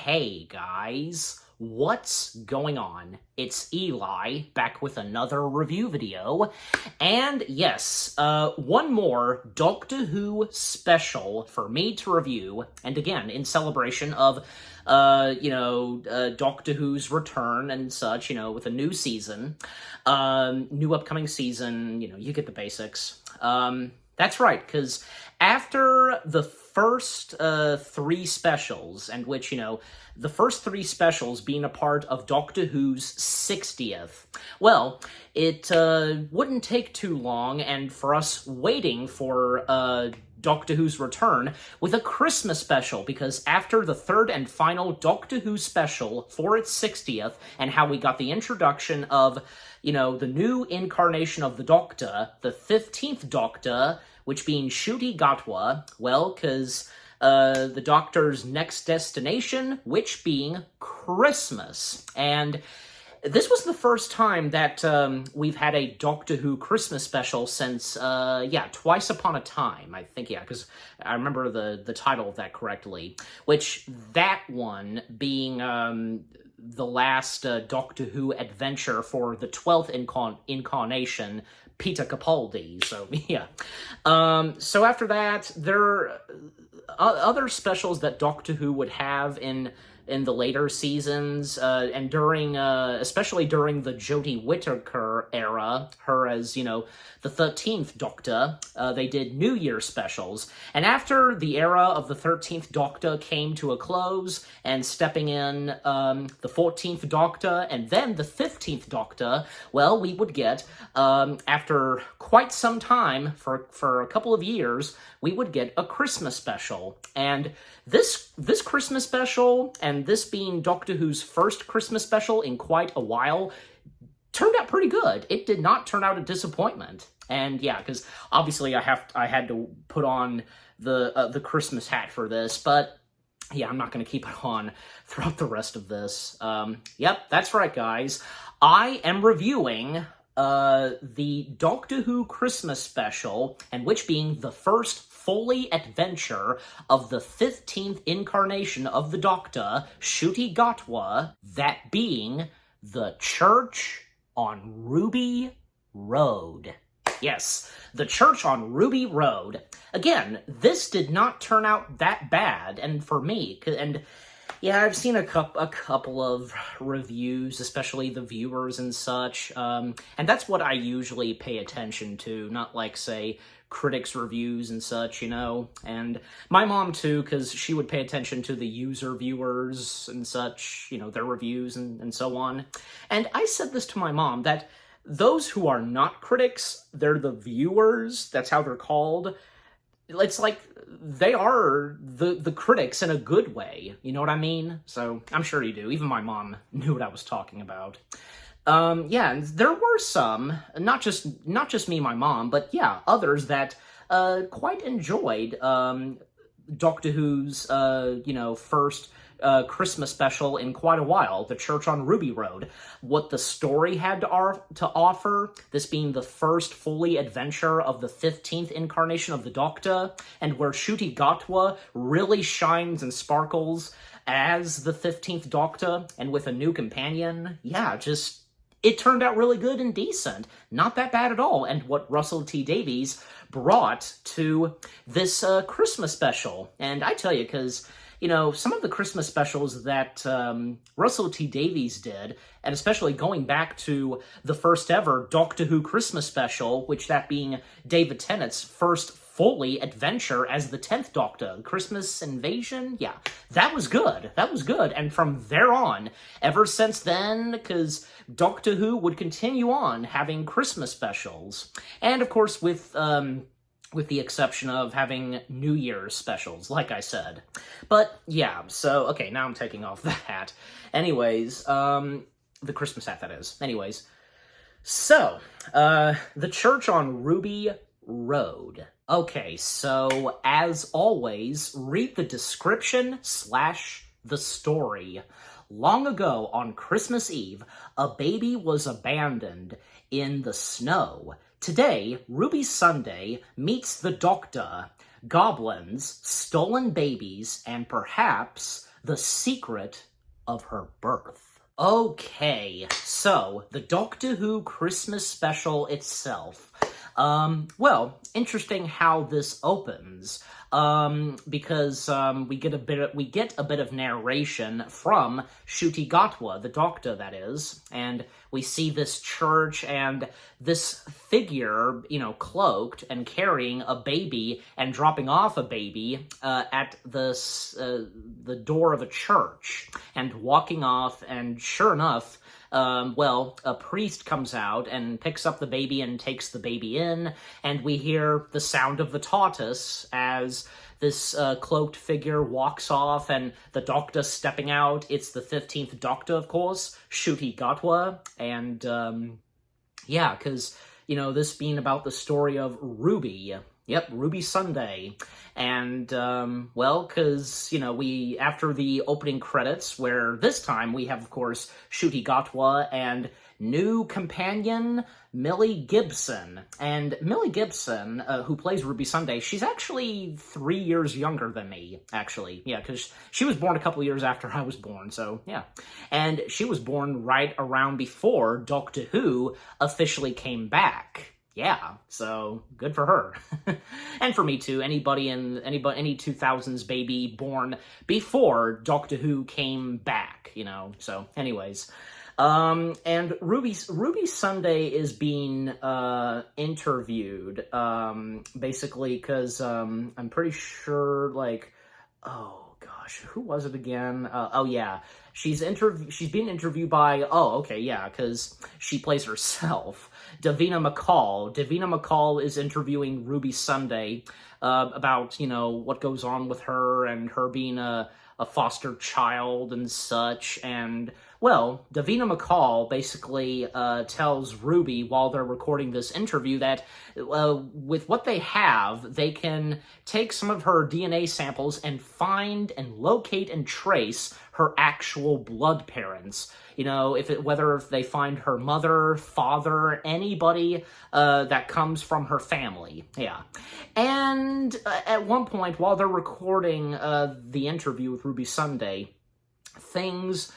Hey guys, what's going on? It's Eli, back with another review video, and yes, one more Doctor Who special for me to review, and again, in celebration of, Doctor Who's return and such, with a new season, new upcoming season, you get the basics. That's right, because after the first three specials, and which, the first three specials being a part of Doctor Who's 60th, well, it wouldn't take too long, and for us waiting for Doctor Who's return with a Christmas special, because after the third and final Doctor Who special for its 60th, and how we got the introduction of, the new incarnation of the Doctor, the 15th Doctor, which being Ncuti Gatwa, well, because the Doctor's next destination, which being Christmas. And this was the first time that we've had a Doctor Who Christmas special since, Twice Upon a Time, I think, because I remember the title of that correctly, which that one being the last Doctor Who adventure for the 12th incarnation, Peter Capaldi, so yeah. So after that, there are other specials that Doctor Who would have in the later seasons, and during, especially during the Jodie Whittaker era, her as, the 13th Doctor, they did New Year specials. And after the era of the 13th Doctor came to a close, and stepping in the 14th Doctor, and then the 15th Doctor, well, we would get, after quite some time, for a couple of years, we would get a Christmas special. And this Christmas special, and this being Doctor Who's first Christmas special in quite a while, turned out pretty good. It did not turn out a disappointment. And yeah, because obviously I had to put on the Christmas hat for this, but yeah, I'm not going to keep it on throughout the rest of this. Yep, that's right, guys. I am reviewing the Doctor Who Christmas special, and which being the first Foley adventure of the 15th incarnation of the Doctor, Ncuti Gatwa, that being The Church on Ruby Road. Yes, The Church on Ruby Road. Again, this did not turn out that bad, and for me, and yeah, I've seen a couple of reviews, especially the viewers and such, and that's what I usually pay attention to, not like, say, critics' reviews and such, and my mom too, because she would pay attention to the user viewers and such, their reviews and so on. And I said this to my mom, that those who are not critics, they're the viewers, that's how they're called. It's like they are the critics in a good way, you know what I mean? So I'm sure you do. Even my mom knew what I was talking about. Yeah, and there were some, not just me and my mom, but yeah, others that quite enjoyed Doctor Who's first Christmas special in quite a while, The Church on Ruby Road. What the story had to offer, this being the first Foley adventure of the 15th incarnation of the Doctor, and where Ncuti Gatwa really shines and sparkles as the 15th Doctor, and with a new companion. Yeah, it turned out really good and decent. Not that bad at all. And what Russell T Davies brought to this Christmas special. And I tell you, because some of the Christmas specials that Russell T Davies did, and especially going back to the first ever Doctor Who Christmas special, which that being David Tennant's first Foley adventure as the 10th Doctor, Christmas Invasion, yeah, that was good. That was good. And from there on, ever since then, because Doctor Who would continue on having Christmas specials. And of course, with the exception of having New Year's specials, like I said. But, yeah, so, okay, now I'm taking off the hat. Anyways, the Christmas hat, that is. Anyways, so, The Church on Ruby Road. Okay, so, as always, read the description / the story. Long ago, on Christmas Eve, a baby was abandoned in the snow. Today, Ruby Sunday meets the Doctor, goblins, stolen babies, and perhaps The secret of her birth. Okay, so the Doctor Who Christmas special itself. Well, interesting how this opens, because we get a bit of narration from Ncuti Gatwa, the Doctor, that is, and we see this church and this figure, cloaked and carrying a baby and dropping off a baby at the door of a church and walking off, and sure enough, a priest comes out and picks up the baby and takes the baby in, and we hear the sound of the tortoise as this cloaked figure walks off, and the Doctor stepping out. It's the 15th Doctor, of course, Ncuti Gatwa, and, yeah, because, this being about the story of Ruby. Yep, Ruby Sunday. And, because, after the opening credits, where this time we have, of course, Ncuti Gatwa and new companion Millie Gibson. And Millie Gibson, who plays Ruby Sunday, she's actually 3 years younger than me, actually. Yeah, because she was born a couple years after I was born, so yeah. And she was born right around before Doctor Who officially came back. Yeah, so good for her. And for me too, any 2000s baby born before Doctor Who came back, so anyways. And Ruby Sunday is being interviewed, basically because I'm pretty sure, oh gosh, who was it again? Oh yeah, she's being interviewed by, because she plays herself, Davina McCall. Davina McCall is interviewing Ruby Sunday about, what goes on with her and her being a foster child and such. And, well, Davina McCall basically tells Ruby while they're recording this interview that with what they have, they can take some of her DNA samples and find and locate and trace her actual blood parents. Whether they find her mother, father, anybody that comes from her family. Yeah. And at one point, while they're recording the interview with Ruby Sunday, things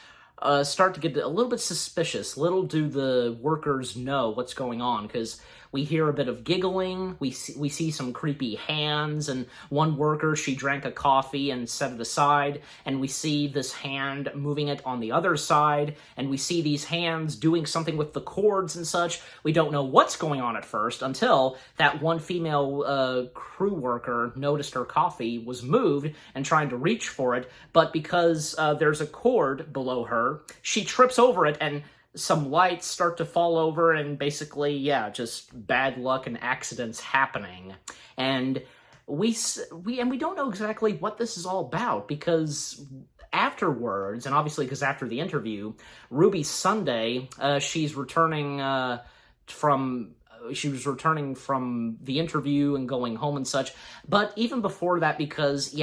start to get a little bit suspicious. Little do the workers know what's going on, because we hear a bit of giggling, we see some creepy hands, and one worker, she drank a coffee and set it aside, and we see this hand moving it on the other side, and we see these hands doing something with the cords and such. We don't know what's going on at first until that one female crew worker noticed her coffee was moved and trying to reach for it, but because there's a cord below her, she trips over it, and some lights start to fall over, and basically, yeah, just bad luck and accidents happening. And we don't know exactly what this is all about, because afterwards, and obviously because after the interview, Ruby Sunday, she was returning from the interview and going home and such. But even before that, because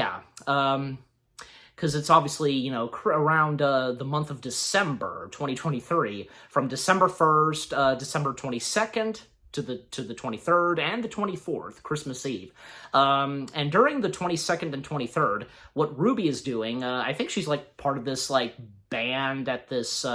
it's obviously, around the month of December 2023, from December 1st, December 22nd to the 23rd and the 24th, Christmas Eve. And during the 22nd and 23rd, what Ruby is doing, I think she's part of this band at this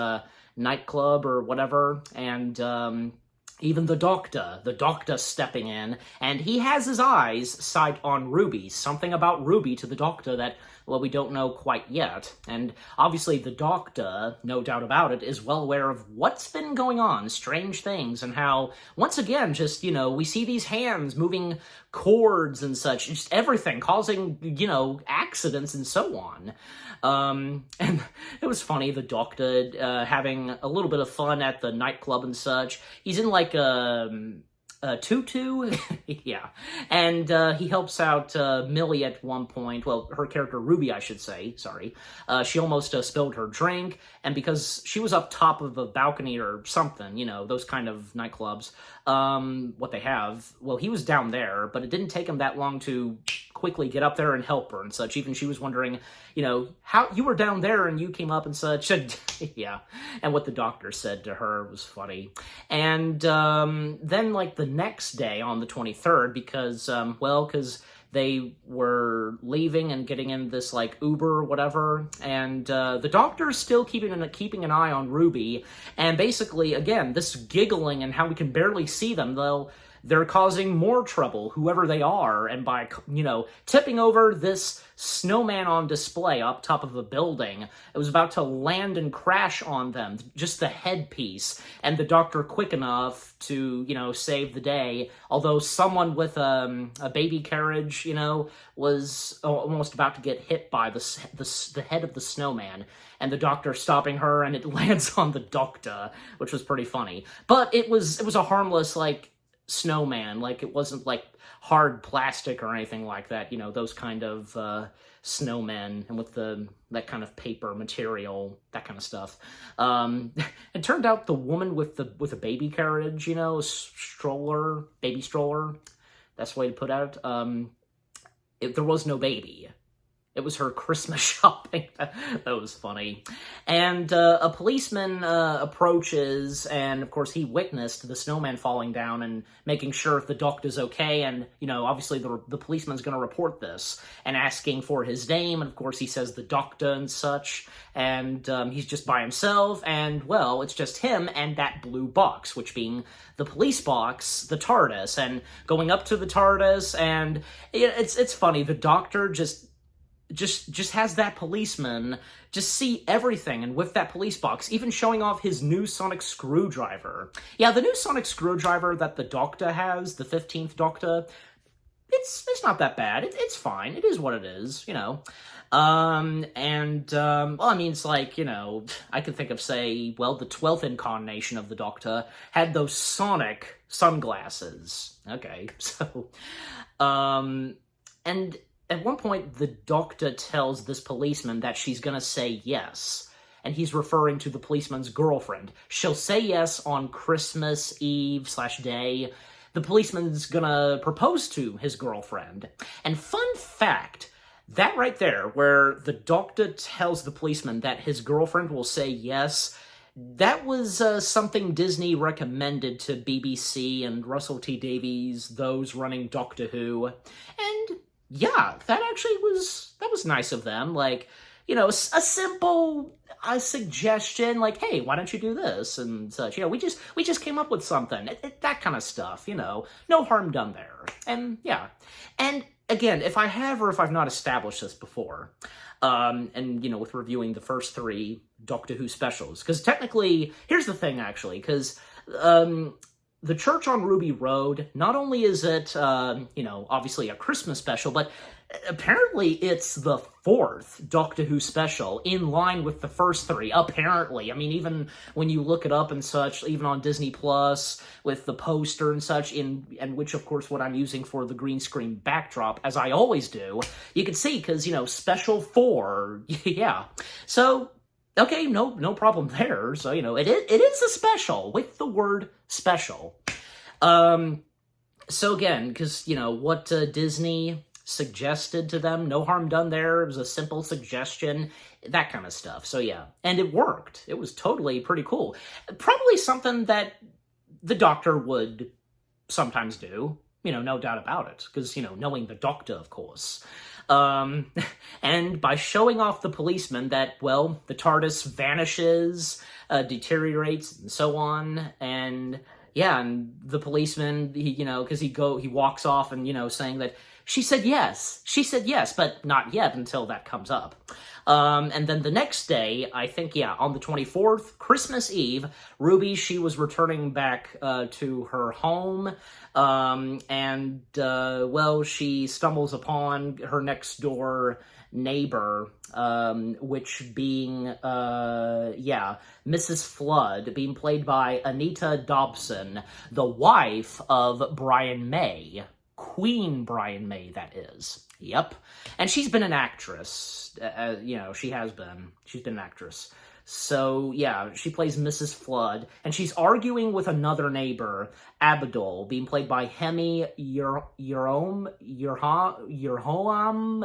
nightclub or whatever, and even the Doctor stepping in, and he has his eyes sight on Ruby, something about Ruby to the Doctor that, well, we don't know quite yet. And obviously the Doctor, no doubt about it, is well aware of what's been going on, strange things, and how, once again, just, we see these hands moving cords and such, just everything, causing, accidents and so on. And it was funny, the Doctor having a little bit of fun at the nightclub and such. He's in a tutu, yeah, and he helps out Millie at one point, well, her character Ruby, I should say, sorry. She almost spilled her drink, and because she was up top of a balcony or something, those kind of nightclubs, what they have, well, he was down there, but it didn't take him that long to quickly get up there and help her and such. Even she was wondering, how you were down there and you came up and such. Yeah, and what the Doctor said to her was funny. And then, the next day on the 23rd, because they were leaving and getting in this, like, Uber or whatever, and the doctor's still keeping an eye on Ruby, and basically, again, this giggling and how we can barely see them, they're causing more trouble, whoever they are, and by, tipping over this snowman on display up top of a building, it was about to land and crash on them, just the headpiece, and the doctor quick enough to, save the day, although someone with a baby carriage, was almost about to get hit by the head of the snowman, and the doctor stopping her, and it lands on the doctor, which was pretty funny. But it was a harmless, like, snowman, like, it wasn't like hard plastic or anything like that, those kind of snowmen, and with that kind of paper material, that kind of stuff. It turned out the woman with a baby carriage, baby stroller, that's the way to put it, there was no baby. It was her Christmas shopping. That was funny. And a policeman approaches, and of course he witnessed the snowman falling down and making sure if the doctor's okay, and, obviously the policeman's going to report this, and asking for his name, and of course he says the doctor and such, and he's just by himself, and, well, it's just him and that blue box, which being the police box, the TARDIS, and going up to the TARDIS, and it's funny, the doctor just has that policeman just see everything, and with that police box, even showing off his new sonic screwdriver. Yeah, the new sonic screwdriver that the Doctor has, the 15th Doctor, it's not that bad. It's fine. It is what it is, well, I mean, it's like, I could think of, say, well, the 12th incarnation of the Doctor had those sonic sunglasses. Okay, so, and at one point, the Doctor tells this policeman that she's gonna say yes, and he's referring to the policeman's girlfriend. She'll say yes on Christmas Eve/day. The policeman's gonna propose to his girlfriend. And fun fact, that right there, where the Doctor tells the policeman that his girlfriend will say yes, that was something Disney recommended to BBC and Russell T Davies, those running Doctor Who, and yeah, that was nice of them. Like, a simple suggestion, like, hey, why don't you do this and such. We just came up with something. That kind of stuff. No harm done there. And yeah, and again, if I have or if I've not established this before, and with reviewing the first 3 Doctor Who specials, because technically, here's the thing, actually, because the Church on Ruby Road, not only is it, obviously a Christmas special, but apparently it's the 4th Doctor Who special, in line with the first 3, apparently. I mean, even when you look it up and such, even on Disney Plus, with the poster and such, and which, of course, what I'm using for the green screen backdrop, as I always do, you can see, because, special 4, yeah. So, okay, no problem there. So, it is a special, with the word special. So again, because, what Disney suggested to them, no harm done there. It was a simple suggestion, that kind of stuff. So yeah, and it worked. It was totally pretty cool. Probably something that the Doctor would sometimes do, no doubt about it, because, knowing the Doctor, of course. And by showing off the policeman that, well, the TARDIS vanishes, deteriorates, and so on, and yeah, and the policeman, because he walks off and, saying that she said yes, but not yet until that comes up. And then the next day, I think, on the 24th, Christmas Eve, Ruby, she was returning back to her home, and, well, she stumbles upon her next door neighbor, which being, Mrs. Flood, being played by Anita Dobson, the wife of Brian May. Queen Brian May, that is. Yep. And she's been an actress. She has been. She's been an actress. So, yeah, she plays Mrs. Flood, and she's arguing with another neighbor, Abdul, being played by Hemi Yerhoam,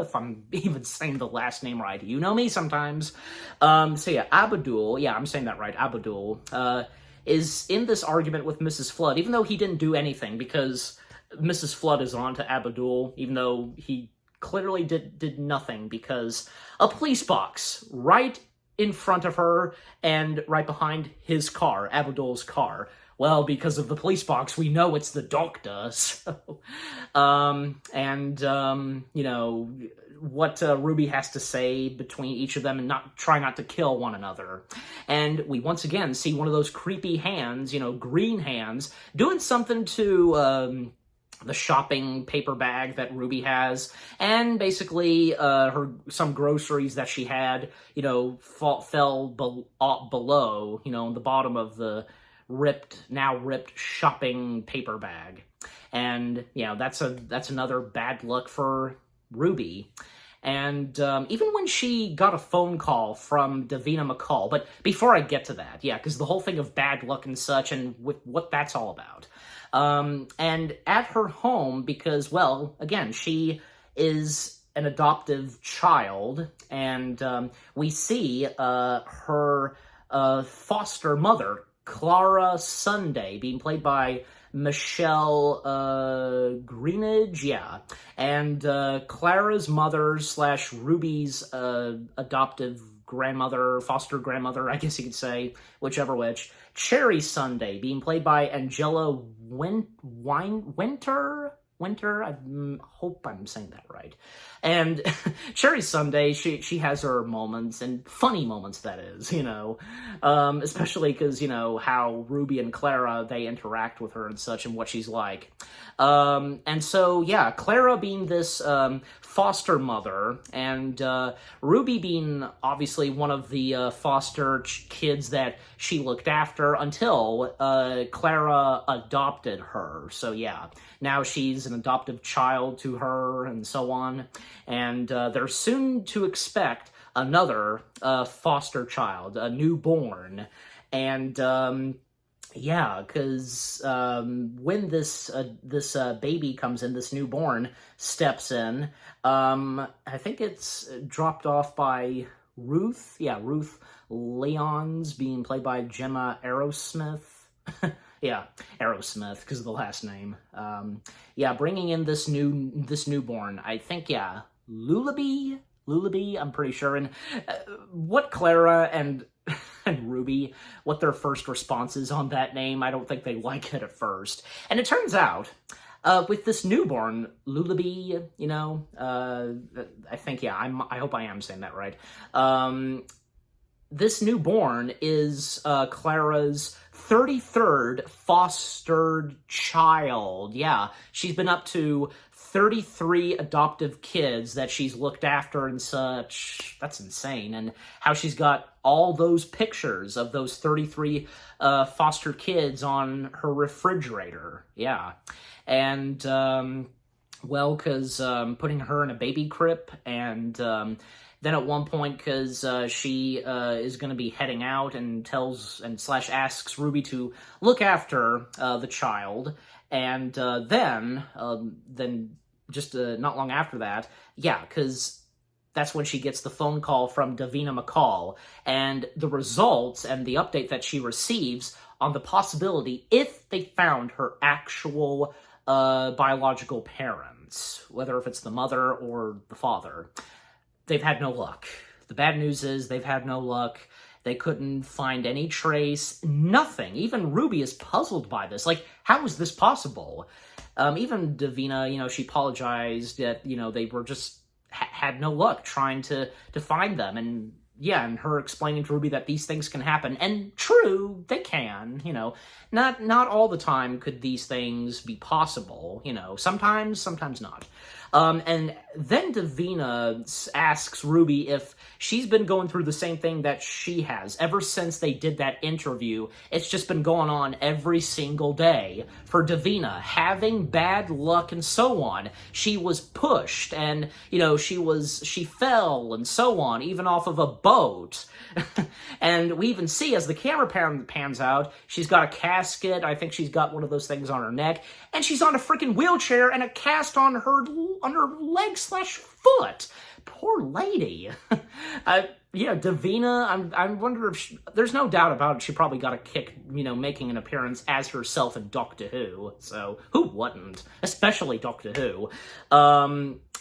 if I'm even saying the last name right. You know me sometimes. So, yeah, Abdul, yeah, I'm saying that right, Abdul, is in this argument with Mrs. Flood, even though he didn't do anything, because Mrs. Flood is on to Abdul, even though he clearly did nothing, because a police box right in front of her and right behind his car, Abdul's car. Well, because of the police box, we know it's the doctor. So, you know, what Ruby has to say between each of them, and try not to kill one another. And we once again see one of those creepy hands, you know, green hands, doing something to the shopping paper bag that Ruby has, and basically some groceries that she had, you know, fell below, you know, in the bottom of the now ripped shopping paper bag. And, you know, that's another bad luck for Ruby. And even when she got a phone call from Davina McCall, but before I get to that, yeah, because the whole thing of bad luck and such, and with what that's all about. And at her home, because, well, again, she is an adoptive child, and we see her foster mother, Clara Sunday, being played by Michelle Greenidge, yeah. And Clara's mother / Ruby's adoptive grandmother, foster grandmother, I guess you could say, whichever which. Cherry Sunday, being played by Angela Winter. I hope I'm saying that right. And Cherry Sunday, she has her moments, and funny moments, that is, you know. Especially because, you know, how Ruby and Clara, they interact with her and such, and what she's like. And so, yeah, Clara being this foster mother, and Ruby being obviously one of the foster kids that she looked after until Clara adopted her. So, yeah, now she's an adoptive child to her, and so on. And they're soon to expect another foster child, a newborn. And yeah, because when this baby comes in, this newborn steps in, I think it's dropped off by Ruth. Yeah, Ruth Leon's, being played by Gemma Aerosmith. Yeah, Aerosmith, because of the last name. Yeah, bringing in this newborn. I think, yeah, Lullaby, I'm pretty sure. And what Clara and Ruby, what their first response is on that name, I don't think they like it at first. And it turns out, with this newborn, Lullaby, you know, I think, yeah, I hope I am saying that right. This newborn is Clara's 33rd fostered child. Yeah, she's been up to 33 adoptive kids that she's looked after and such. That's insane. And how she's got all those pictures of those 33 foster kids on her refrigerator. Yeah. And, well, because putting her in a baby crib, and then at one point, because she is going to be heading out, and / asks Ruby to look after the child. And then just not long after that, yeah, because that's when she gets the phone call from Davina McCall, and the results and the update that she receives on the possibility, if they found her actual biological parents, whether if it's the mother or the father, they've had no luck. The bad news is they've had no luck. They couldn't find any trace, nothing. Even Ruby is puzzled by this. Like, how is this possible? Even Davina, you know, she apologized that, you know, they were just had no luck trying to find them. And yeah, and her explaining to Ruby that these things can happen. And true, they can, you know. Not all the time could these things be possible, you know. Sometimes not. And then Davina asks Ruby if she's been going through the same thing that she has. Ever since they did that interview, it's just been going on every single day for Davina, having bad luck and so on. She was pushed, and, you know, she fell and so on, even off of a boat. And we even see, as the camera pans out, she's got a casket. I think she's got one of those things on her neck, and she's on a freaking wheelchair and a cast on her leg / foot. poor lady. Davina, I wonder if there's no doubt about it, she probably got a kick, making an appearance as herself in Doctor Who. So who wouldn't? Especially Doctor Who.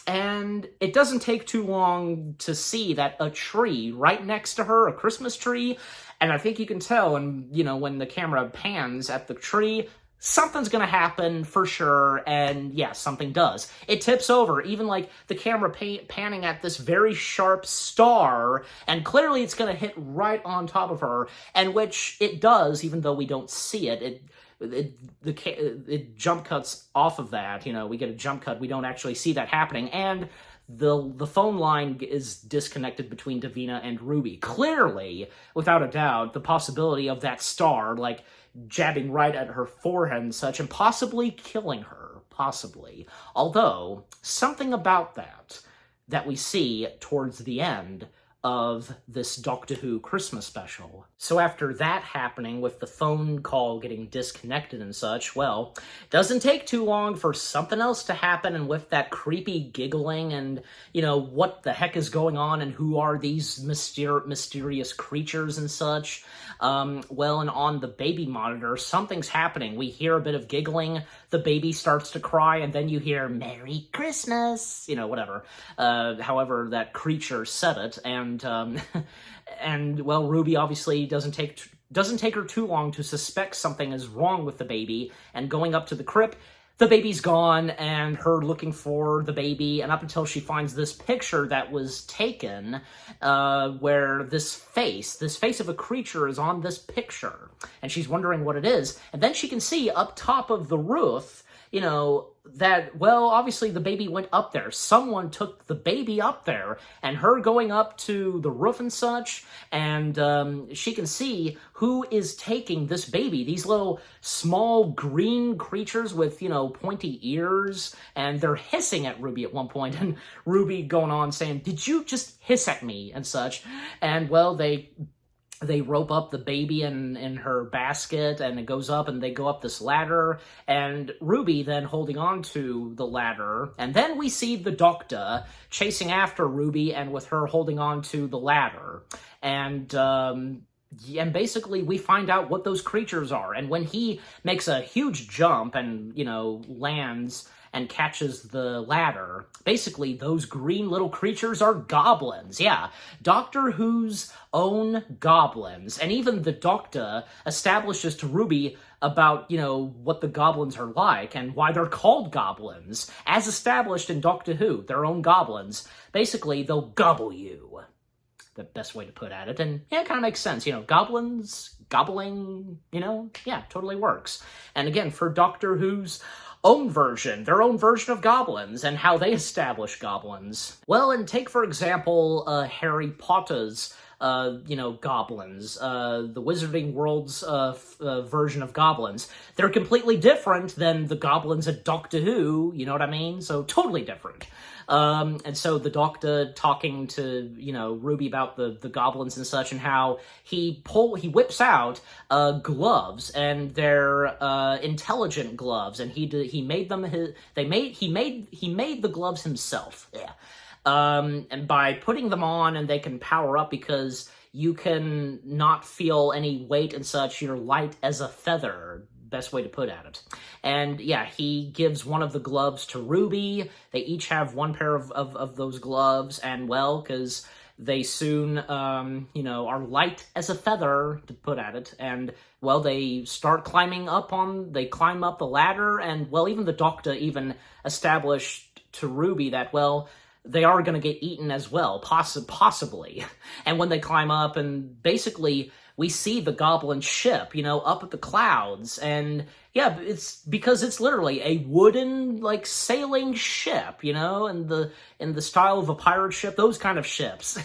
And it doesn't take too long to see that a tree right next to her, a Christmas tree, and I think you can tell, and when the camera pans at the tree, something's gonna happen for sure, and yeah, something does. It tips over, even like the camera panning at this very sharp star, and clearly it's gonna hit right on top of her, and which it does, even though we don't see it. It jump cuts off of that. We get a jump cut. We don't actually see that happening, and the phone line is disconnected between Davina and Ruby. Clearly, without a doubt, the possibility of that star, like, jabbing right at her forehead and such, and possibly killing her. Possibly. Although, something about that we see towards the end of this Doctor Who Christmas special. So after that happening, with the phone call getting disconnected and such, well, it doesn't take too long for something else to happen, and with that creepy giggling and, what the heck is going on and who are these mysterious creatures and such, and on the baby monitor, something's happening. We hear a bit of giggling, the baby starts to cry, and then you hear, "Merry Christmas," whatever, however that creature said it, and Ruby obviously doesn't take her too long to suspect something is wrong with the baby, and going up to the crypt, the baby's gone, and her looking for the baby, and up until she finds this picture that was taken, where this face of a creature is on this picture, and she's wondering what it is, and then she can see up top of the roof, that, obviously the baby went up there. Someone took the baby up there, and her going up to the roof and such, and she can see who is taking this baby. These little small green creatures with, pointy ears, and they're hissing at Ruby at one point, and Ruby going on saying, "Did you just hiss at me?" and such, and they rope up the baby in her basket, and it goes up, and they go up this ladder, and Ruby then holding on to the ladder, and then we see the Doctor chasing after Ruby, and with her holding on to the ladder, and basically we find out what those creatures are, and when he makes a huge jump and, lands and catches the ladder, basically those green little creatures are goblins. Yeah, Doctor Who's own goblins. And even the Doctor establishes to Ruby about, what the goblins are like and why they're called goblins. As established in Doctor Who, their own goblins. Basically, they'll gobble you. The best way to put at it. And yeah, it kind of makes sense. Goblins, gobbling, yeah, totally works. And again, for Doctor Who's own version, their own version of goblins, and how they establish goblins. Well, and take, for example, Harry Potter's, goblins, the Wizarding World's version of goblins. They're completely different than the goblins at Doctor Who, you know what I mean? So, totally different. And so the Doctor talking to, Ruby about the goblins and such, and how he whips out gloves, and they're intelligent gloves, and he made them he made the gloves himself. Yeah. And by putting them on, and they can power up because you can not feel any weight and such, you're light as a feather. Best way to put at it. And yeah, he gives one of the gloves to Ruby. They each have one pair of those gloves, and because they soon, are light as a feather, to put at it, and they start climbing up they climb up the ladder, and even the Doctor even established to Ruby that, they are going to get eaten as well, possibly. And when they climb up, and basically we see the goblin ship, up at the clouds, and yeah, it's because it's literally a wooden, sailing ship, in the style of a pirate ship, those kind of ships.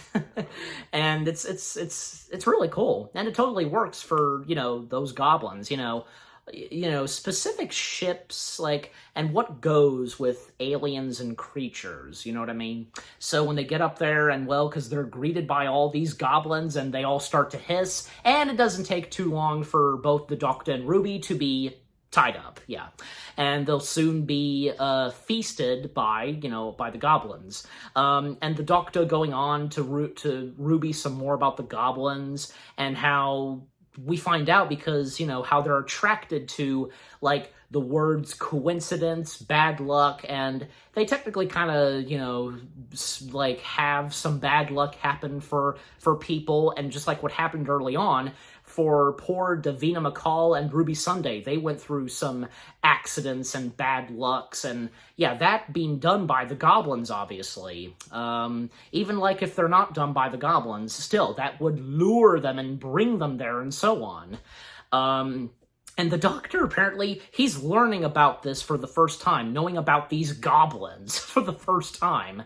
And it's really cool, and it totally works for, those goblins, specific ships, and what goes with aliens and creatures, you know what I mean? So when they get up there, and because they're greeted by all these goblins, and they all start to hiss, and it doesn't take too long for both the Doctor and Ruby to be tied up, yeah. And they'll soon be feasted by the goblins. And the Doctor going on to Ruby some more about the goblins and how we find out because, how they're attracted to, like, the words coincidence, bad luck, and they technically kind of, like, have some bad luck happen for people, and just like what happened early on, for poor Davina McCall and Ruby Sunday, they went through some accidents and bad lucks, and yeah, that being done by the goblins, obviously. Even like if they're not done by the goblins, still, that would lure them and bring them there and so on. And the Doctor, apparently, he's learning about this for the first time, knowing about these goblins for the first time.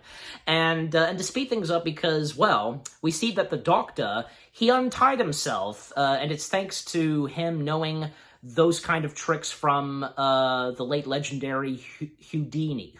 And to speed things up because, well, we see that the Doctor, he untied himself, and it's thanks to him knowing those kind of tricks from the late legendary Houdini,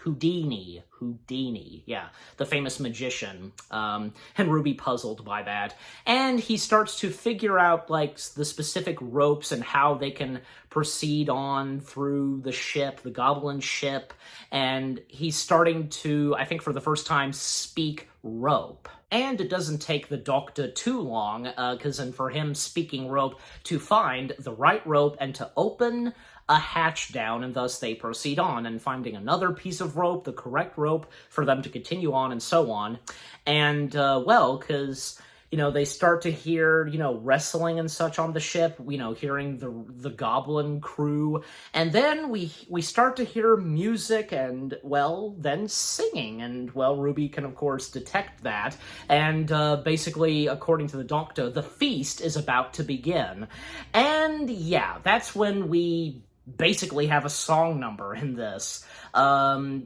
yeah, the famous magician, and Ruby puzzled by that. And he starts to figure out, like, the specific ropes and how they can proceed on through the ship, the goblin ship, and he's starting to, I think for the first time, speak rope. And it doesn't take the Doctor too long, and for him speaking rope, to find the right rope and to open a hatch down, and thus they proceed on, and finding another piece of rope, the correct rope, for them to continue on, and so on. And, well, because, they start to hear, wrestling and such on the ship, hearing the goblin crew, and then we start to hear music and, well, then singing, and, well, Ruby can, of course, detect that, and, basically, according to the Doctor, the feast is about to begin. And, yeah, that's when we basically have a song number in this,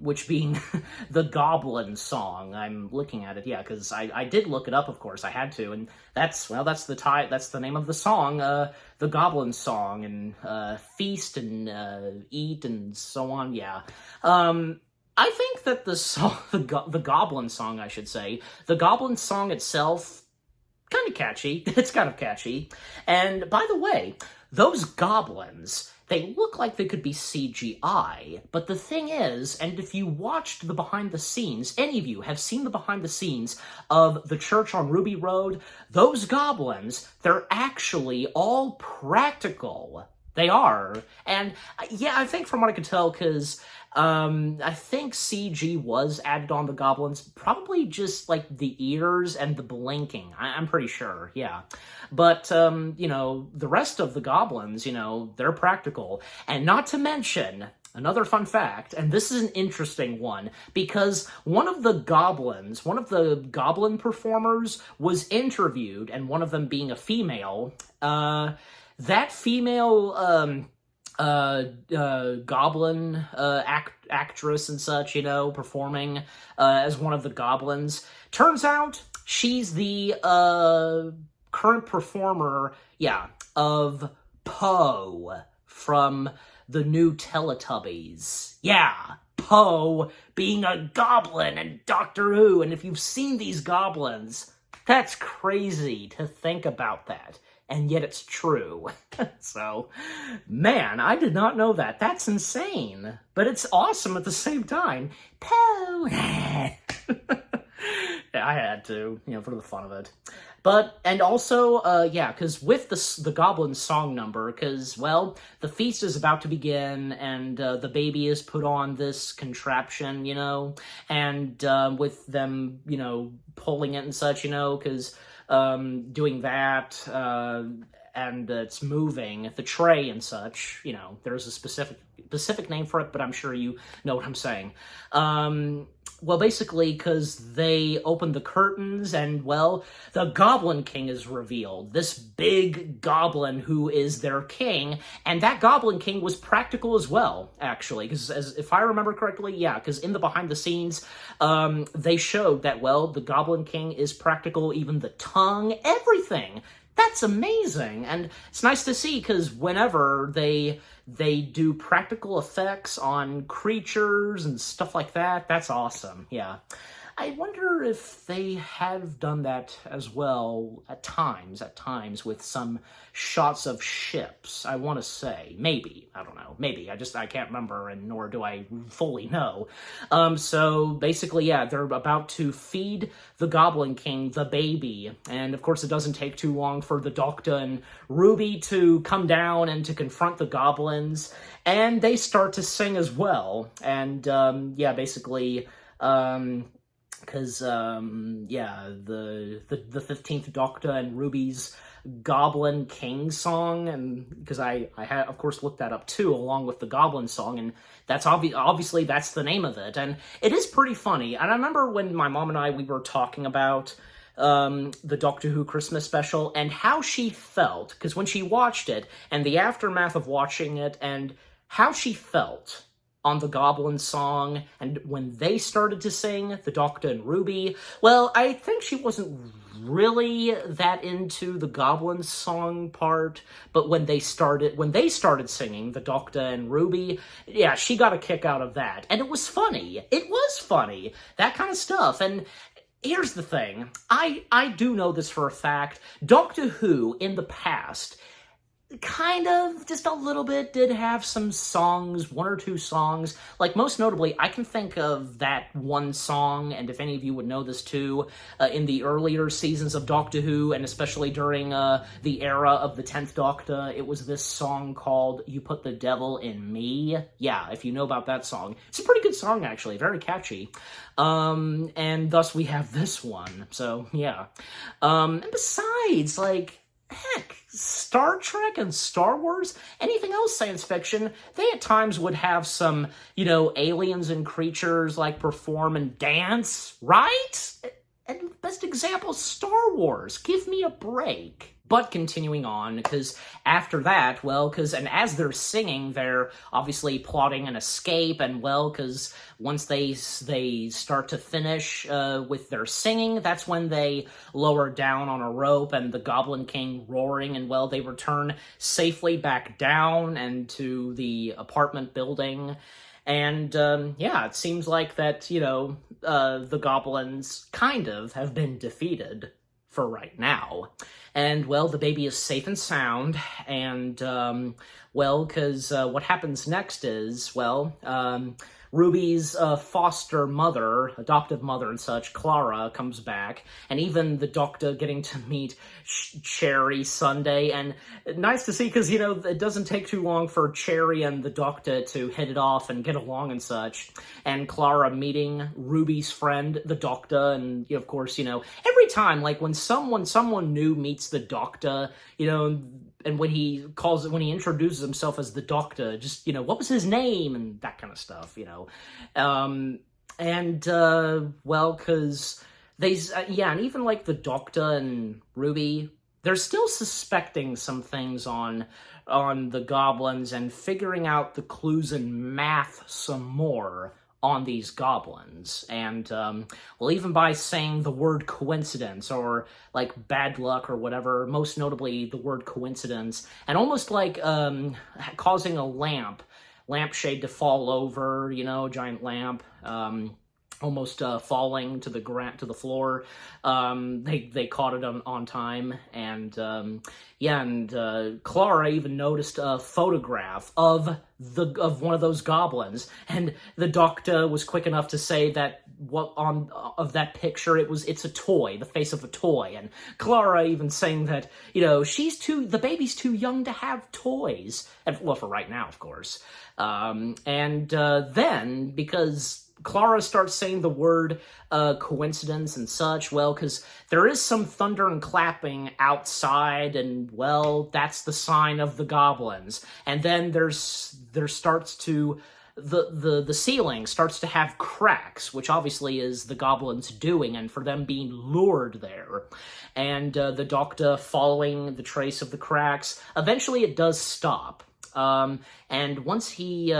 which being the Goblin Song. I'm looking at it, yeah, because I did look it up, of course, I had to, and that's the name of the song, the Goblin Song, and feast and eat and so on, yeah. I think that the song, the Goblin Song, I should say, the Goblin Song itself, kind of catchy. It's kind of catchy. And by the way, those goblins, they look like they could be CGI, but the thing is, and if you watched the behind the scenes, any of you have seen the behind the scenes of the church on Ruby Road, those goblins, they're actually all practical. They are. And yeah, I think from what I could tell, because I think CG was added on the goblins, probably just like the ears and the blinking. I'm pretty sure, yeah. But, the rest of the goblins, they're practical. And not to mention, another fun fact, and this is an interesting one, because one of the goblin performers was interviewed, and one of them being a female, that female, goblin actress and such, performing as one of the goblins. Turns out she's the current performer, yeah, of Poe from the new Teletubbies. Yeah, Poe being a goblin in Doctor Who, and if you've seen these goblins, that's crazy to think about that. And yet it's true. So, man, I did not know that. That's insane. But it's awesome at the same time. Poe! I had to, for the fun of it. But, and also, yeah, because with the Goblin Song number, because, well, the feast is about to begin, and the baby is put on this contraption, and with them, pulling it and such, because doing that, and it's moving, the tray and such, there's a specific name for it, but I'm sure you know what I'm saying. Well, basically, because they opened the curtains, and, well, the Goblin King is revealed. This big goblin who is their king, and that Goblin King was practical as well, actually, because if I remember correctly, yeah, because in the behind the scenes, they showed that, well, the Goblin King is practical, even the tongue, everything. That's amazing, and it's nice to see, because whenever they do practical effects on creatures and stuff like that, that's awesome, yeah. I wonder if they have done that as well at times with some shots of ships, I want to say. Maybe. I don't know. Maybe. I can't remember, and nor do I fully know. So basically, yeah, they're about to feed the Goblin King the baby. And of course, it doesn't take too long for the Doctor and Ruby to come down and to confront the goblins. And they start to sing as well. And, yeah, basically, because the 15th Doctor and Ruby's Goblin King song, and because I had of course looked that up too, along with the Goblin song, and that's obviously that's the name of it, and it is pretty funny. And I remember when my mom and we were talking about the Doctor Who Christmas special and how she felt, because when she watched it and the aftermath of watching it and how she felt on the Goblin song, and when they started to sing, the Doctor and Ruby, well, I think she wasn't really that into the Goblin song part, but when they started singing, the Doctor and Ruby, yeah, she got a kick out of that, and it was funny. It was funny, that kind of stuff, and here's the thing, I do know this for a fact, Doctor Who, in the past, kind of, just a little bit, did have some songs, one or two songs. Like, most notably, I can think of that one song, and if any of you would know this too, in the earlier seasons of Doctor Who, and especially during the era of the 10th Doctor, it was this song called You Put the Devil in Me. Yeah, if you know about that song. It's a pretty good song, actually, very catchy. And thus we have this one, so, yeah. And besides, like, heck, Star Trek and Star Wars, anything else science fiction, they at times would have some, aliens and creatures, like, perform and dance, right? And best example, Star Wars. Give me a break. But continuing on, because after that, and as they're singing, they're obviously plotting an escape, and because once they start to finish with their singing, that's when they lower down on a rope, and the Goblin King roaring, and they return safely back down and to the apartment building. And, it seems like that, the goblins kind of have been defeated for right now. And, the baby is safe and sound, and, because what happens next is, Ruby's foster mother, adoptive mother and such, Clara, comes back, and even the Doctor getting to meet Cherry Sunday, and nice to see, because, it doesn't take too long for Cherry and the Doctor to hit it off and get along and such, and Clara meeting Ruby's friend, the Doctor, and, of course, every time, like, when someone new meets the Doctor, and when he introduces himself as the Doctor, just, what was his name, and that kind of stuff, because and even, like, the Doctor and Ruby, they're still suspecting some things on the goblins and figuring out the clues and math some more on these goblins, and, even by saying the word coincidence, or, like, bad luck, or whatever, most notably the word coincidence, and almost like, causing a lampshade to fall over, giant lamp, almost falling to the floor. They caught it on time, and Clara even noticed a photograph of one of those goblins, and the Doctor was quick enough to say that of that picture it's a toy, the face of a toy, and Clara even saying that the baby's too young to have toys, and for right now, of course, then because Clara starts saying the word coincidence and such, because there is some thunder and clapping outside, and, that's the sign of the goblins. And then the ceiling starts to have cracks, which obviously is the goblins doing, and for them being lured there. And the Doctor following the trace of the cracks, eventually it does stop. And once he,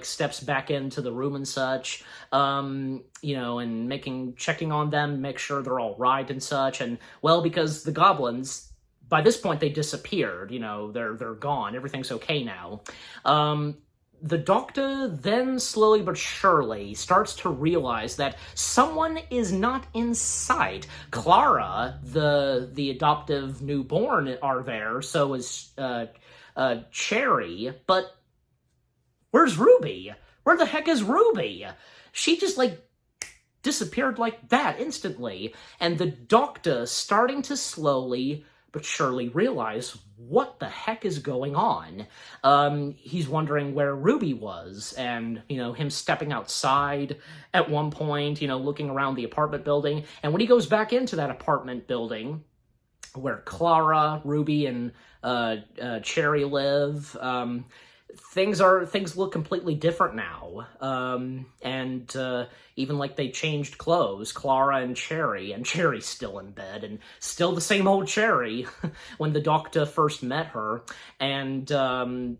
steps back into the room and such, and checking on them, make sure they're all right and such, and, because the goblins, by this point, they disappeared, they're gone, everything's okay now. the Doctor then slowly but surely starts to realize that someone is not in sight. Clara, the adoptive newborn, are there, so is Cherry, but where's Ruby? Where the heck is Ruby? She just, like, disappeared like that instantly, and the Doctor starting to slowly but surely realize what the heck is going on. He's wondering where Ruby was, and, him stepping outside at one point, looking around the apartment building, and when he goes back into that apartment building where Clara, Ruby, and Cherry live, things look completely different now, and even like they changed clothes. Clara and Cherry's still in bed, and still the same old Cherry when the Doctor first met her, and even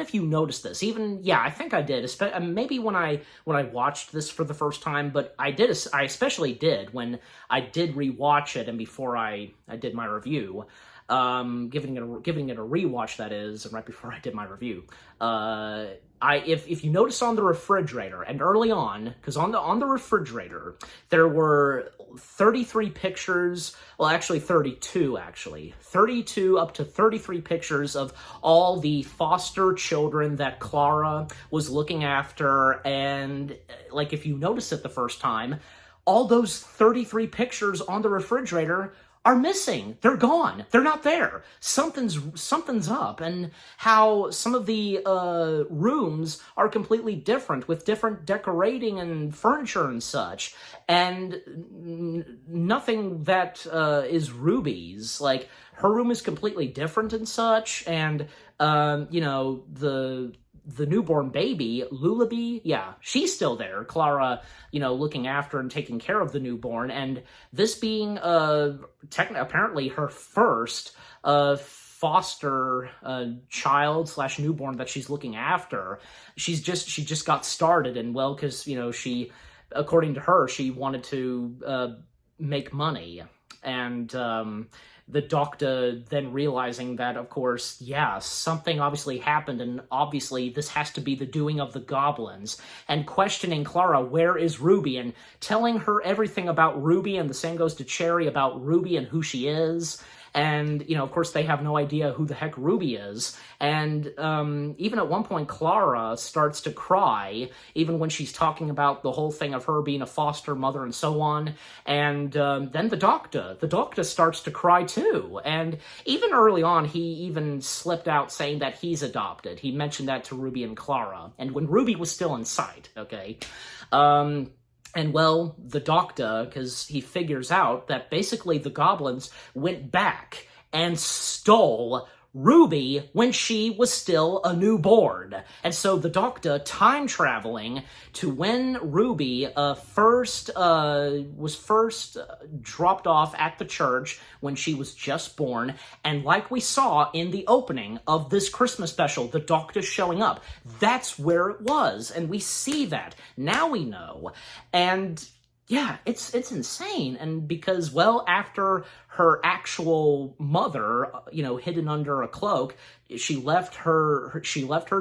if you notice this, I think I did, maybe when I watched this for the first time, but I especially did when I did rewatch it and before I did my review. Giving it a rewatch, that is, and right before I did my review. If you notice on the refrigerator, and early on, because on the refrigerator there were 33 pictures, well, actually 32 up to 33 pictures of all the foster children that Clara was looking after, and like if you notice it the first time, all those 33 pictures on the refrigerator are missing. They're gone. They're not there. Something's up, and how some of the rooms are completely different, with different decorating and furniture and such, and nothing that is Ruby's. Like, her room is completely different and such, and the newborn baby, Lullaby, she's still there. Clara, looking after and taking care of the newborn, and this being apparently her first foster child / newborn that she's looking after. She just got started, and well, because she, according to her, she wanted to make money, and the Doctor then realizing that, of course, something obviously happened, and obviously this has to be the doing of the goblins, and questioning Clara, where is Ruby, and telling her everything about Ruby, and the same goes to Cherry about Ruby and who she is. And, of course, they have no idea who the heck Ruby is. And even at one point, Clara starts to cry, even when she's talking about the whole thing of her being a foster mother and so on. And then the Doctor starts to cry too. And even early on, he even slipped out saying that he's adopted. He mentioned that to Ruby and Clara. And when Ruby was still in sight, okay? And, well, the Doctor, because he figures out that basically the goblins went back and stole Ruby when she was still a newborn. And so the Doctor time traveling to when Ruby was first dropped off at the church when she was just born, and like we saw in the opening of this Christmas special, the Doctor showing up. That's where it was, and we see that. Now we know. And yeah, it's insane. And because, well, after her actual mother, hidden under a cloak, she left her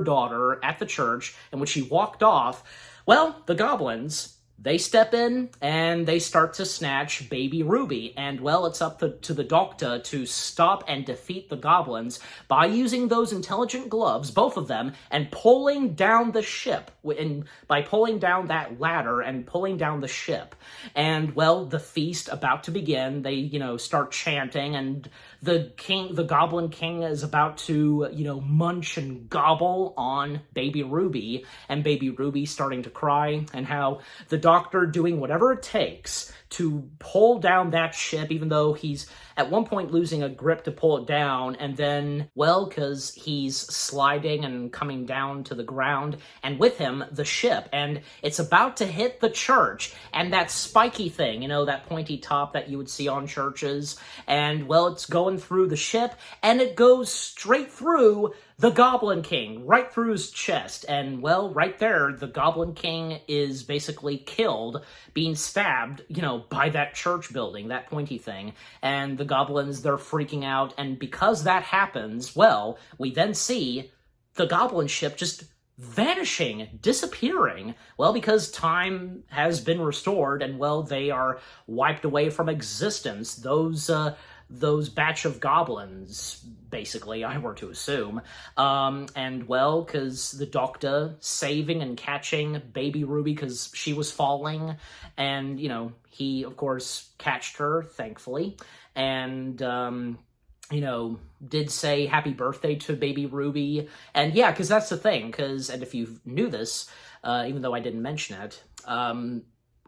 daughter at the church, and when she walked off, well, the goblins, they step in and they start to snatch baby Ruby. And, well, it's up to the Doctor to stop and defeat the goblins by using those intelligent gloves, both of them, and pulling down the ship. And by pulling down that ladder and pulling down the ship. And, well, the feast about to begin, they, start chanting, and the Goblin King is about to, munch and gobble on baby Ruby, and baby Ruby starting to cry, and how the Doctor doing whatever it takes to pull down that ship, even though he's at one point losing a grip to pull it down, and then, well, because he's sliding and coming down to the ground, and with him, the ship, and it's about to hit the church, and that spiky thing, that pointy top that you would see on churches, and, well, it's going through the ship, and it goes straight through the Goblin King, right through his chest, and, well, right there, the Goblin King is basically killed, being stabbed, by that church building, that pointy thing, and the goblins, they're freaking out, and because that happens, well, we then see the goblin ship just vanishing, disappearing. Well, because time has been restored, and, well, they are wiped away from existence. Those batch of goblins, basically, I were to assume. And, well, because the Doctor saving and catching baby Ruby because she was falling, and, he, of course, catched her, thankfully, and, did say happy birthday to baby Ruby. And yeah, because that's the thing, and if you knew this, even though I didn't mention it,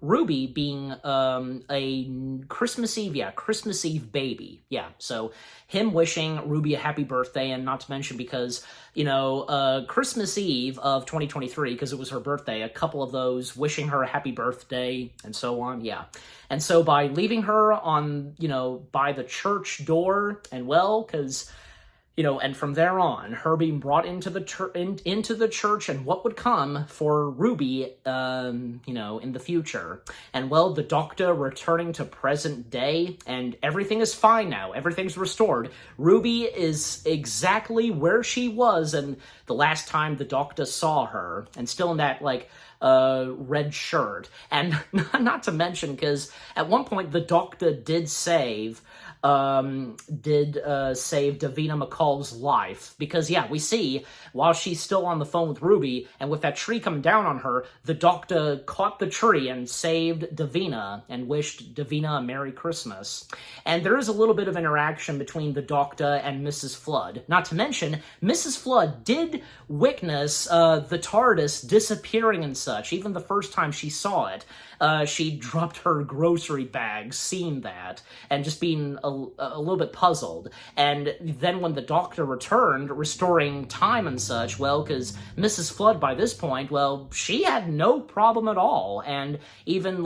Ruby being a Christmas Eve baby. Yeah, so him wishing Ruby a happy birthday, and not to mention because, Christmas Eve of 2023, because it was her birthday, a couple of those wishing her a happy birthday, and so on, yeah. And so by leaving her on, by the church door, and, well, because... and from there on, her being brought into the church, and what would come for Ruby, in the future. And, well, the Doctor returning to present day, and everything is fine now. Everything's restored. Ruby is exactly where she was and the last time the Doctor saw her, and still in that, red shirt. And not to mention, because at one point the Doctor did save Davina McCall's life, because, yeah, we see, while she's still on the phone with Ruby, and with that tree coming down on her, the Doctor caught the tree and saved Davina, and wished Davina a Merry Christmas. And there is a little bit of interaction between the Doctor and Mrs. Flood. Not to mention, Mrs. Flood did witness the TARDIS disappearing and such. Even the first time she saw it, she dropped her grocery bag, seeing that, and just being a little bit puzzled. And then when the Doctor returned, restoring time and such, well, because Mrs. Flood by this point, well, she had no problem at all. And even,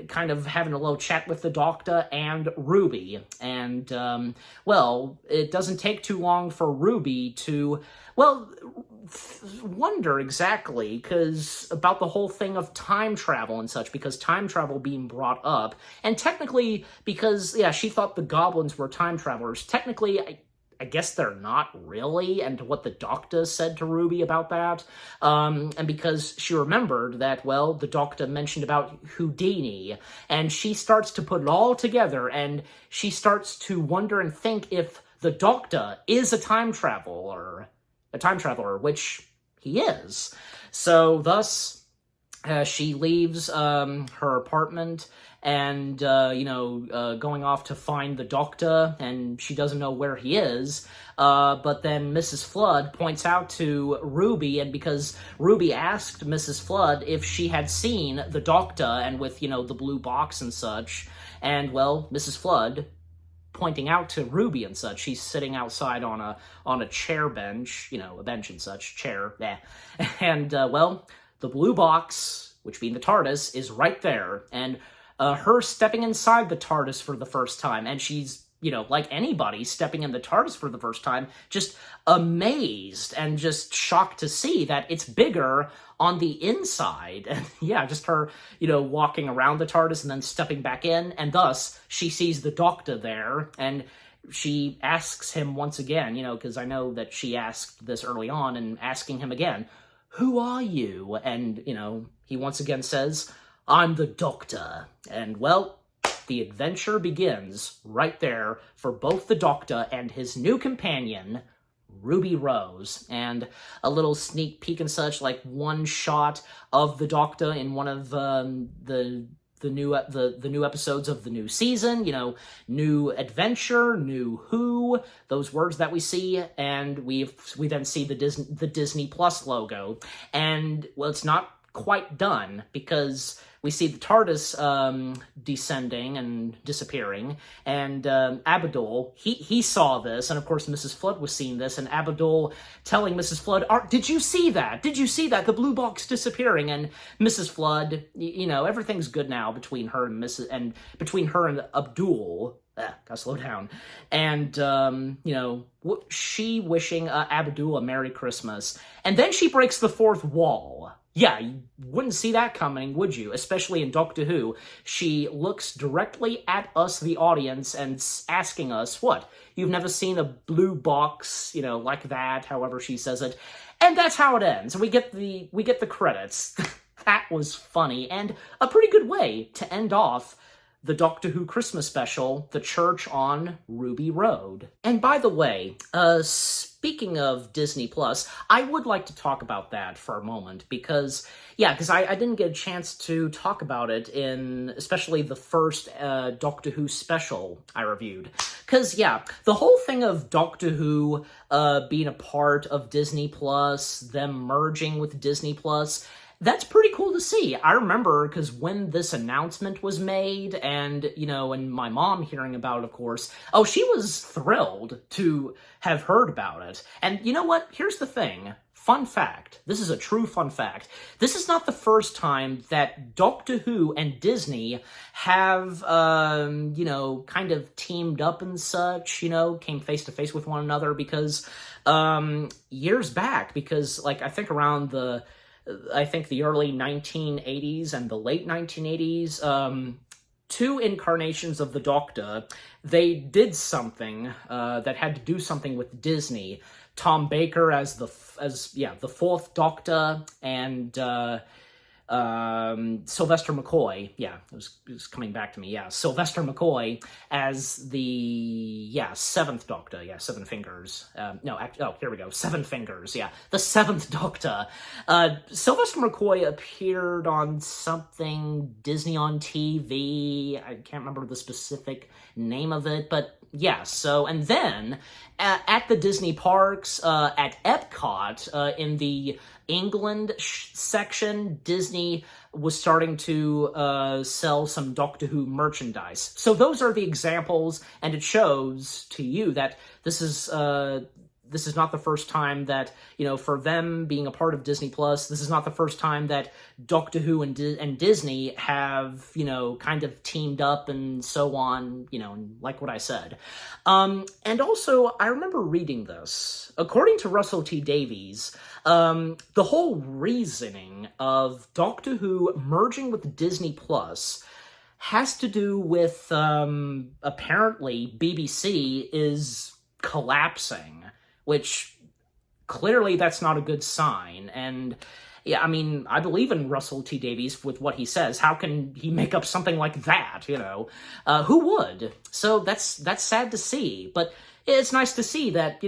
kind of having a little chat with the Doctor and Ruby. And, well, it doesn't take too long for Ruby to, well, wonder exactly, because about the whole thing of time travel and such, because time travel being brought up, and technically, because, yeah, she thought the goblins were time travelers, technically, I guess they're not really, and what the Doctor said to Ruby about that, and because she remembered that, well, the Doctor mentioned about Houdini, and she starts to put it all together, and she starts to wonder and think if the Doctor is a time traveler, which he is. So thus, she leaves her apartment and, going off to find the Doctor, and she doesn't know where he is. But then Mrs. Flood points out to Ruby, and because Ruby asked Mrs. Flood if she had seen the Doctor, and with, the blue box and such, and, well, Mrs. Flood pointing out to Ruby and such, she's sitting outside on a chair bench, a bench and such, chair, yeah. And, well, the blue box, which being the TARDIS, is right there, and her stepping inside the TARDIS for the first time, and she's, like anybody stepping in the TARDIS for the first time, just amazed and just shocked to see that it's bigger on the inside. And yeah, just her, walking around the TARDIS and then stepping back in, and thus she sees the Doctor there, and she asks him once again, because I know that she asked this early on, and asking him again, "Who are you?" And, he once again says, "I'm the Doctor." And, well, the adventure begins right there for both the Doctor and his new companion, Ruby Rose. And a little sneak peek and such, like one shot of the Doctor in one of the new episodes of the new season, new adventure, new Who, those words that we see, and we then see the Disney Plus logo. And, well, it's not quite done, because we see the TARDIS descending and disappearing, and Abdul, he saw this, and of course Mrs. Flood was seeing this, and Abdul telling Mrs. Flood, "Did you see that? Did you see that? The blue box disappearing?" And Mrs. Flood, everything's good now between her and Abdul. Gotta slow down. And, she wishing Abdul a Merry Christmas. And then she breaks the fourth wall. Yeah, you wouldn't see that coming, would you? Especially in Doctor Who. She looks directly at us, the audience, and asking us, what? You've never seen a blue box, like that, however she says it. And that's how it ends. We get the credits. That was funny, and a pretty good way to end off the Doctor Who Christmas special, The Church on Ruby Road. And by the way, speaking of Disney Plus, I would like to talk about that for a moment, because I didn't get a chance to talk about it in, especially the first Doctor Who special I reviewed. Because, the whole thing of Doctor Who being a part of Disney Plus, them merging with Disney Plus, that's pretty cool to see. I remember, because when this announcement was made, and, and my mom hearing about it, of course, she was thrilled to have heard about it. And you know what? Here's the thing. Fun fact. This is a true fun fact. This is not the first time that Doctor Who and Disney have, kind of teamed up and such, came face to face with one another, because, years back, because, I think around the early 1980s and the late 1980s, two incarnations of the Doctor, they did something that had to do something with Disney. Tom Baker as the fourth Doctor, and Sylvester McCoy, it was coming back to me, Sylvester McCoy as the, seventh Doctor, Seven Fingers, here we go, Seven Fingers, the seventh Doctor. Sylvester McCoy appeared on something Disney on TV, I can't remember the specific name of it, but and then at the Disney parks, at Epcot, in the England section, Disney was starting to sell some Doctor Who merchandise. So those are the examples, and it shows to you that this is not the first time that, for them being a part of Disney Plus, this is not the first time that Doctor Who and Disney have, kind of teamed up and so on, like what I said. And also, I remember reading this. According to Russell T Davies, the whole reasoning of Doctor Who merging with Disney Plus has to do with, apparently, BBC is collapsing, which clearly that's not a good sign. And I believe in Russell T Davies with what he says. How can he make up something like that, who would? So that's sad to see, but it's nice to see that,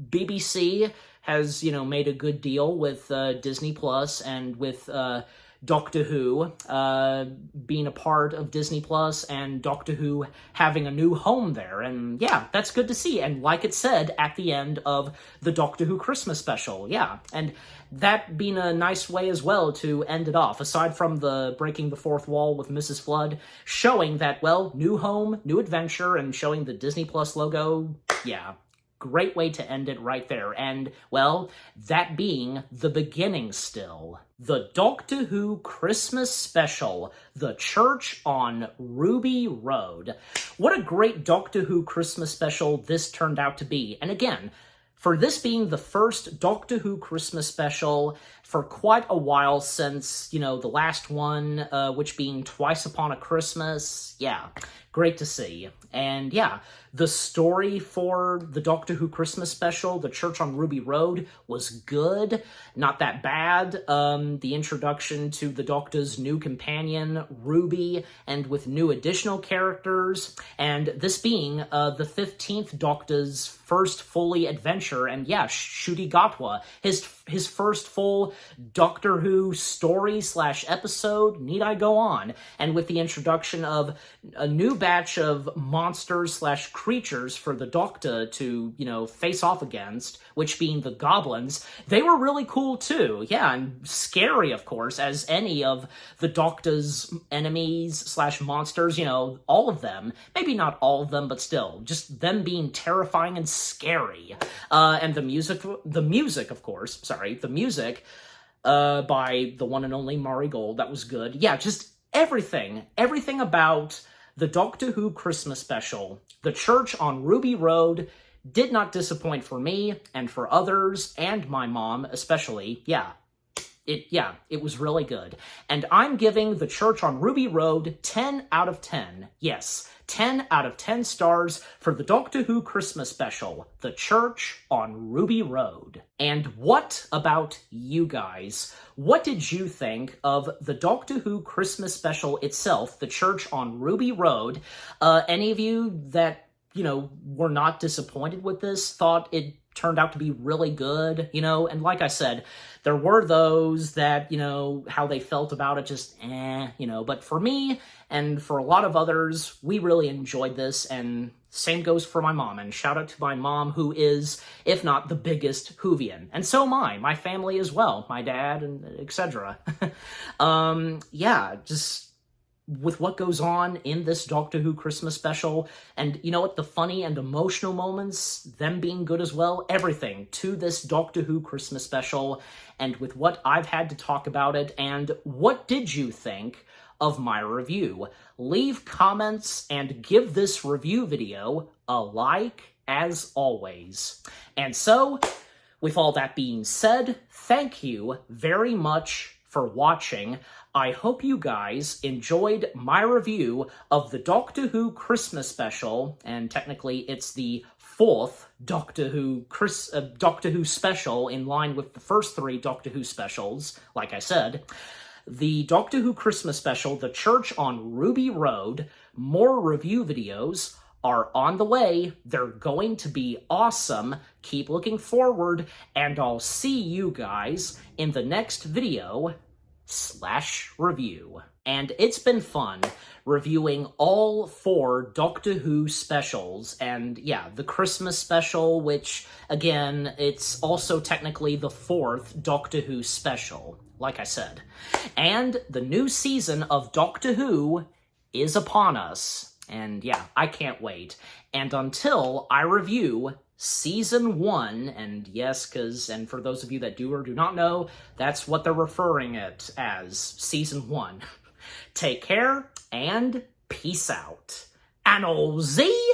BBC has, made a good deal with Disney Plus and with Doctor Who being a part of Disney Plus, and Doctor Who having a new home there. And that's good to see. And like it said at the end of the Doctor Who Christmas special, and that being a nice way as well to end it off, aside from the breaking the fourth wall with Mrs. Flood, showing that, new home, new adventure, and showing the Disney Plus logo, great way to end it right there. And, that being the beginning still. The Doctor Who Christmas special, The Church on Ruby Road. What a great Doctor Who Christmas special this turned out to be. And again, for this being the first Doctor Who Christmas special for quite a while since, the last one, which being Twice Upon a Christmas, great to see. And the story for the Doctor Who Christmas special, The Church on Ruby Road, was good, not that bad. The introduction to the Doctor's new companion, Ruby, and with new additional characters, and this being the 15th Doctor's first fully adventure, and Ncuti Gatwa, his first full Doctor Who story / episode, need I go on? And with the introduction of a new batch of monsters / creatures for the Doctor to, face off against, which being the goblins, they were really cool too. And scary, of course, as any of the Doctor's enemies / monsters, all of them. Maybe not all of them, but still, just them being terrifying and scary. And the music, of course, the music by the one and only Mari Gold, that was good. Just everything about the Doctor Who Christmas special, The Church on Ruby Road, did not disappoint for me, and for others, and my mom especially. It was really good. And I'm giving The Church on Ruby Road 10 out of 10. Yes, 10 out of 10 stars for the Doctor Who Christmas special, The Church on Ruby Road. And what about you guys? What did you think of the Doctor Who Christmas special itself, The Church on Ruby Road? Any of you that, were not disappointed with this, thought it turned out to be really good, and like I said, there were those that, how they felt about it, just but for me, and for a lot of others, we really enjoyed this, and same goes for my mom, and shout out to my mom, who is, if not the biggest Whovian, and so am I, my family as well, my dad, and etc. Just with what goes on in this Doctor Who Christmas special, and you know what, the funny and emotional moments, them being good as well, everything to this Doctor Who Christmas special, and with what I've had to talk about it, and what did you think of my review? Leave comments and give this review video a like, as always. And so, with all that being said, thank you very much for watching. I hope you guys enjoyed my review of the Doctor Who Christmas special, and technically it's the 4th Doctor Who special in line with the first 3 Doctor Who specials, like I said. The Doctor Who Christmas special, The Church on Ruby Road. More review videos are on the way. They're going to be awesome. Keep looking forward, and I'll see you guys in the next video / review. And it's been fun reviewing all 4 Doctor Who specials, and the Christmas special, which, again, it's also technically the 4th Doctor Who special, like I said. And the new season of Doctor Who is upon us, and I can't wait. And until I review Season 1, and yes, and for those of you that do or do not know, that's what they're referring it as, Season 1. Take care, and peace out. And I'll see